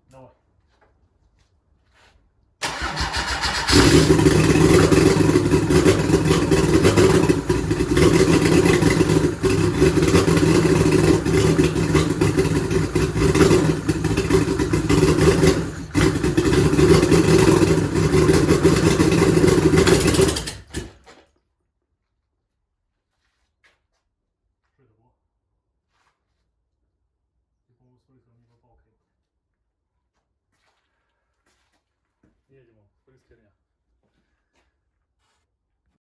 Давай. Что это было? Ты, по-моему, с выстрелом не попал крепко. Едем, спрыг херня.